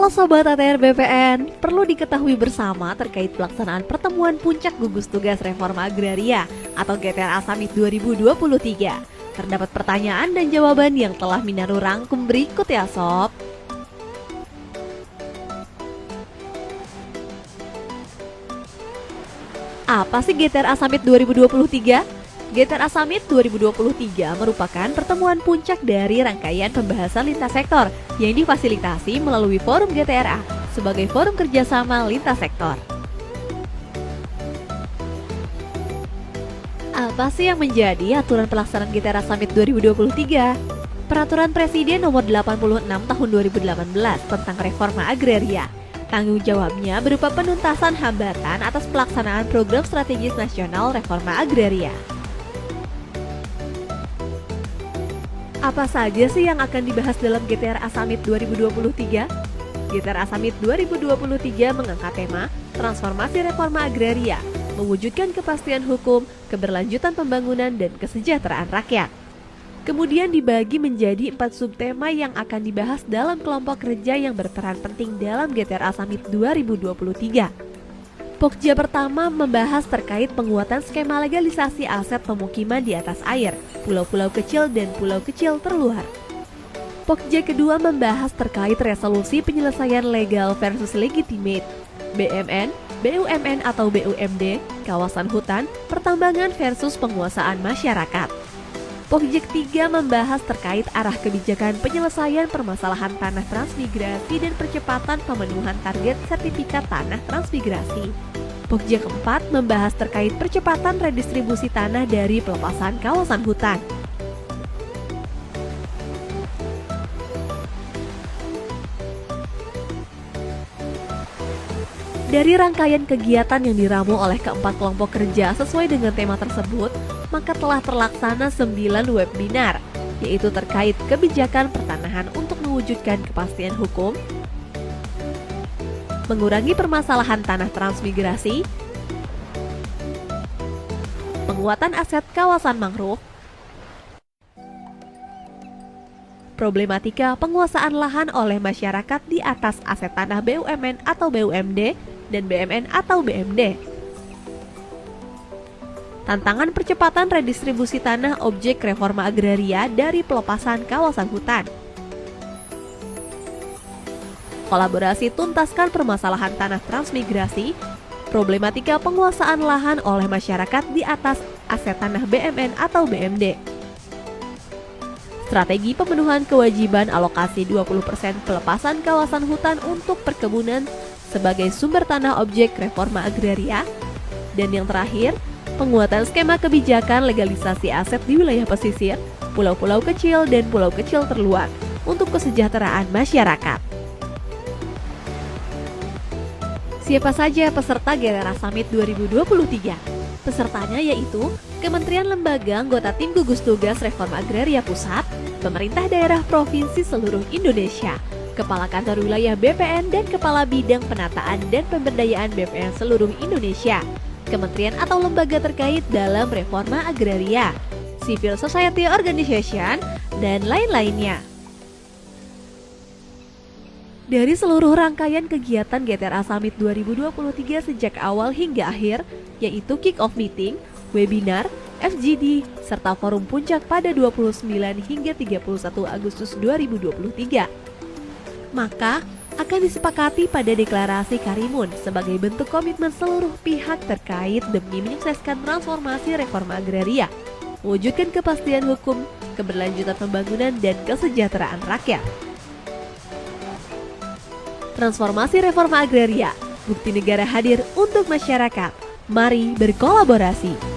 Halo Sobat ATR BPN, perlu diketahui bersama terkait pelaksanaan pertemuan puncak gugus tugas reforma agraria atau GTRA Summit 2023. Terdapat pertanyaan dan jawaban yang telah Minaru rangkum berikut ya Sob. Apa sih GTRA Summit 2023? GTRA Summit 2023 merupakan pertemuan puncak dari rangkaian pembahasan lintas sektor yang difasilitasi melalui Forum GTRA sebagai forum kerjasama lintas sektor. Apa sih yang menjadi aturan pelaksanaan GTRA Summit 2023? Peraturan Presiden Nomor 86 Tahun 2018 tentang Reforma Agraria. Tanggung jawabnya berupa penuntasan hambatan atas pelaksanaan program strategis nasional reforma agraria. Apa saja sih yang akan dibahas dalam GTRA Summit 2023? GTRA Summit 2023 mengangkat tema Transformasi Reforma Agraria, mewujudkan kepastian hukum, keberlanjutan pembangunan, dan kesejahteraan rakyat. Kemudian dibagi menjadi 4 subtema yang akan dibahas dalam kelompok kerja yang berperan penting dalam GTRA Summit 2023. Pokja pertama membahas terkait penguatan skema legalisasi aset pemukiman di atas air, pulau-pulau kecil dan pulau kecil terluar. Pokja kedua membahas terkait resolusi penyelesaian legal versus legitimate, BMN, BUMN atau BUMD, kawasan hutan, pertambangan versus penguasaan masyarakat. Pokja ketiga membahas terkait arah kebijakan penyelesaian permasalahan tanah transmigrasi dan percepatan pemenuhan target sertifikat tanah transmigrasi. Pokja keempat membahas terkait percepatan redistribusi tanah dari pelepasan kawasan hutan. Dari rangkaian kegiatan yang diramu oleh keempat kelompok kerja sesuai dengan tema tersebut, maka telah terlaksana 9 webinar, yaitu terkait kebijakan pertanahan untuk mewujudkan kepastian hukum, mengurangi permasalahan tanah transmigrasi, penguatan aset kawasan mangrove, problematika penguasaan lahan oleh masyarakat di atas aset tanah BUMN atau BUMD, dan BMN atau BMD. Tantangan percepatan redistribusi tanah objek reforma agraria dari pelepasan kawasan hutan. Kolaborasi tuntaskan permasalahan tanah transmigrasi, problematika penguasaan lahan oleh masyarakat di atas aset tanah BMN atau BMD. Strategi pemenuhan kewajiban alokasi 20% pelepasan kawasan hutan untuk perkebunan sebagai sumber tanah objek reforma agraria. Dan yang terakhir, penguatan skema kebijakan legalisasi aset di wilayah pesisir, pulau-pulau kecil dan pulau kecil terluar untuk kesejahteraan masyarakat. Siapa saja peserta GTRA Summit 2023? Pesertanya yaitu Kementerian Lembaga anggota Tim Gugus Tugas Reforma Agraria Pusat, pemerintah daerah provinsi seluruh Indonesia, Kepala Kantor Wilayah BPN dan Kepala Bidang Penataan dan Pemberdayaan BPN seluruh Indonesia, kementerian atau lembaga terkait dalam reforma agraria, civil society organization, dan lain-lainnya. Dari seluruh rangkaian kegiatan GTRA Summit 2023 sejak awal hingga akhir, yaitu kick-off meeting, webinar, FGD, serta forum puncak pada 29 hingga 31 Agustus 2023. Maka akan disepakati pada deklarasi Karimun sebagai bentuk komitmen seluruh pihak terkait demi menyukseskan transformasi reforma agraria, mewujudkan kepastian hukum, keberlanjutan pembangunan, dan kesejahteraan rakyat. Transformasi reforma agraria, bukti negara hadir untuk masyarakat. Mari berkolaborasi.